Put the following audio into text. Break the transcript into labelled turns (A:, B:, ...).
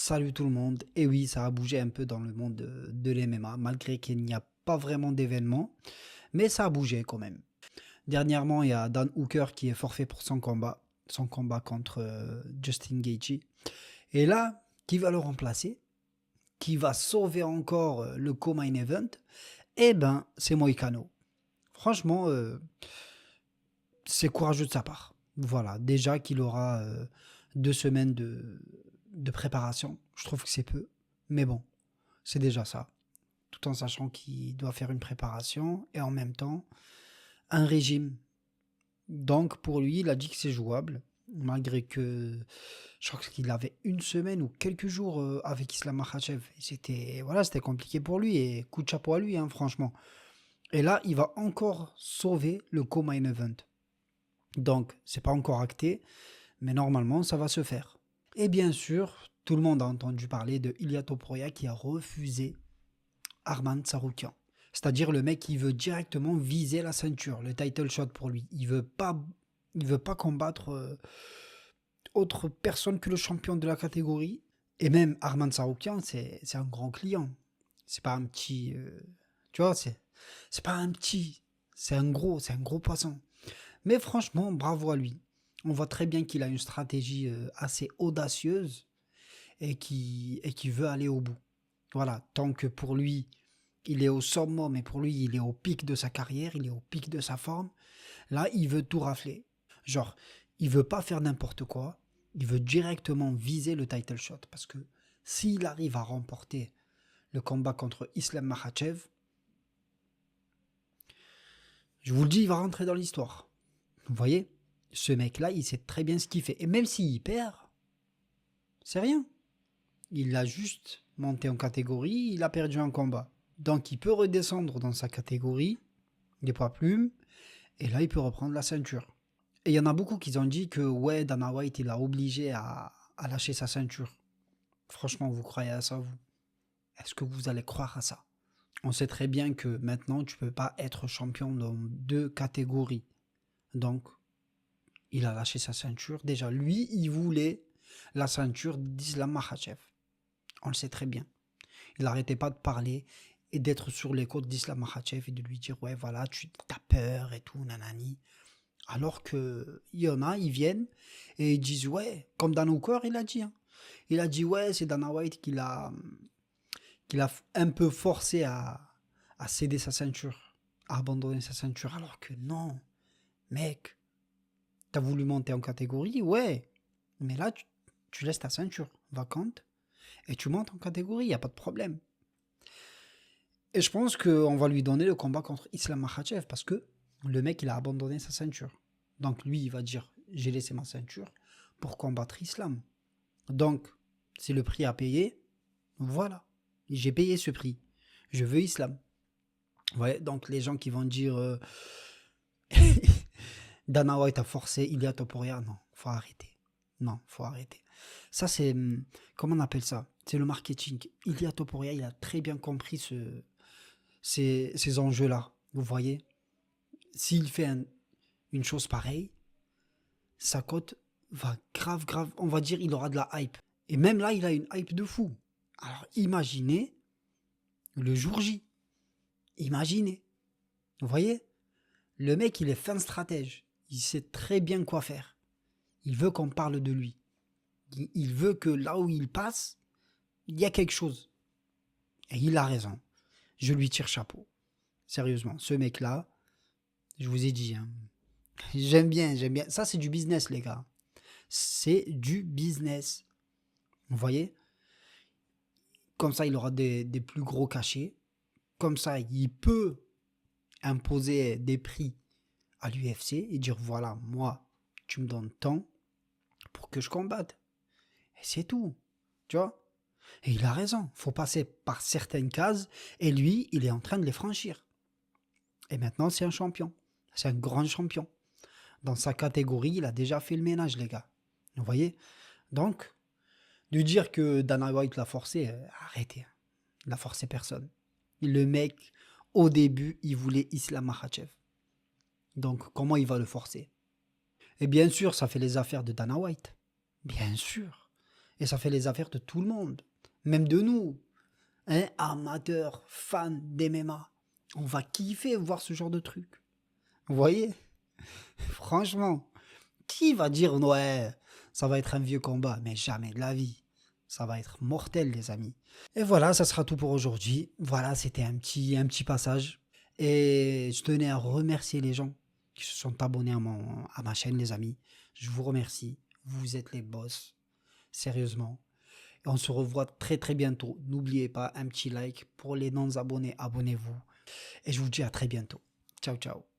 A: Salut tout le monde. Et oui, ça a bougé un peu dans le monde de l'MMA, malgré qu'il n'y a pas vraiment d'événements, mais ça a bougé quand même. Dernièrement, il y a Dan Hooker qui est forfait pour son combat contre Justin Gaethje. Et là, qui va le remplacer? Qui va sauver encore le co-main event? Eh ben, c'est Moïcano. Franchement, c'est courageux de sa part. Voilà, déjà qu'il aura 2 semaines de préparation, je trouve que c'est peu. Mais bon, c'est déjà ça. Tout en sachant qu'il doit faire une préparation et en même temps un régime. Donc pour lui, il a dit que c'est jouable, malgré que je crois qu'il avait 1 semaine ou quelques jours avec Islam Makhachev. C'était compliqué pour lui et coup de chapeau à lui, hein, franchement. Et là, il va encore sauver le co-main event. Donc c'est pas encore acté, mais normalement ça va se faire. Et bien sûr, tout le monde a entendu parler de Ilia Topuria qui a refusé Arman Tsarukyan. C'est-à-dire le mec qui veut directement viser la ceinture, le title shot pour lui. Il veut pas combattre autre personne que le champion de la catégorie. Et même Arman Tsarukyan, c'est un grand client. C'est pas un petit, tu vois, c'est pas un petit, c'est un gros poisson. Mais franchement, bravo à lui. On voit très bien qu'il a une stratégie assez audacieuse et qui veut aller au bout. Voilà, tant que pour lui, il est au summum, mais pour lui, il est au pic de sa carrière, il est au pic de sa forme. Là, il veut tout rafler. Genre, il veut pas faire n'importe quoi, il veut directement viser le title shot. Parce que s'il arrive à remporter le combat contre Islam Makhachev, je vous le dis, il va rentrer dans l'histoire. Vous voyez, ce mec-là, il sait très bien ce qu'il fait. Et même s'il perd, c'est rien. Il a juste monté en catégorie, il a perdu un combat. Donc il peut redescendre dans sa catégorie, des poids plumes, et là il peut reprendre la ceinture. Et il y en a beaucoup qui ont dit que ouais, Dana White il a obligé à lâcher sa ceinture. Franchement, vous croyez à ça, vous? Est-ce que vous allez croire à ça? On sait très bien que maintenant tu peux pas être champion dans 2 catégories. Donc il a lâché sa ceinture. Déjà, lui, il voulait la ceinture d'Islam Makhachev. On le sait très bien. Il n'arrêtait pas de parler et d'être sur les côtes d'Islam Makhachev et de lui dire ouais voilà tu as peur et tout nanani. Alors que il y en a, ils viennent et ils disent ouais, comme Dan Hooker il a dit. Hein. Il a dit ouais c'est Dana White qui l'a un peu forcé à céder sa ceinture, à abandonner sa ceinture. Alors que non, mec, t'as voulu monter en catégorie, ouais. Mais là tu laisses ta ceinture vacante et tu montes en catégorie, il n'y a pas de problème. Et je pense qu'on va lui donner le combat contre Islam Makhachev parce que le mec, il a abandonné sa ceinture. Donc lui, il va dire, j'ai laissé ma ceinture pour combattre Islam. Donc, c'est le prix à payer. Voilà. J'ai payé ce prix. Je veux Islam. Ouais, donc les gens qui vont dire Dana White a forcé Ilia Topuria, non, faut arrêter. Non, faut arrêter. Ça, c'est, comment on appelle ça? C'est le marketing. Ilia Topuria, il a très bien compris ces enjeux-là. Vous voyez, s'il fait une chose pareille, sa cote va grave, on va dire, il aura de la hype. Et même là, il a une hype de fou. Alors imaginez le jour J. Imaginez. Vous voyez, le mec, il est fin stratège. Il sait très bien quoi faire. Il veut qu'on parle de lui. Il veut que là où il passe, il y a quelque chose. Et il a raison. Je lui tire chapeau. Sérieusement, ce mec-là, je vous ai dit, hein, j'aime bien. Ça, c'est du business, les gars. C'est du business. Vous voyez? Comme ça, il aura des plus gros cachets. Comme ça, il peut imposer des prix à l'UFC et dire, voilà, moi, tu me donnes tant pour que je combatte. Et c'est tout. Tu vois? Et il a raison. Il faut passer par certaines cases. Et lui, il est en train de les franchir. Et maintenant, c'est un champion. C'est un grand champion. Dans sa catégorie, il a déjà fait le ménage, les gars. Vous voyez? Donc, de dire que Dana White l'a forcé, arrêtez. Il n'a forcé personne. Le mec, au début, il voulait Islam Makhachev. Donc, comment il va le forcer? Et bien sûr, ça fait les affaires de Dana White. Bien sûr. Et ça fait les affaires de tout le monde, même de nous, hein, amateurs, fans d'MMA. On va kiffer voir ce genre de truc. Vous voyez? Franchement, qui va dire ouais, ça va être un vieux combat? Mais jamais de la vie. Ça va être mortel, les amis. Et voilà, ça sera tout pour aujourd'hui. Voilà, c'était un petit passage. Et je tenais à remercier les gens qui se sont abonnés à ma chaîne, les amis. Je vous remercie. Vous êtes les boss. Sérieusement. Et on se revoit très très bientôt. N'oubliez pas un petit like. Pour les non-abonnés, abonnez-vous. Et je vous dis à très bientôt. Ciao, ciao.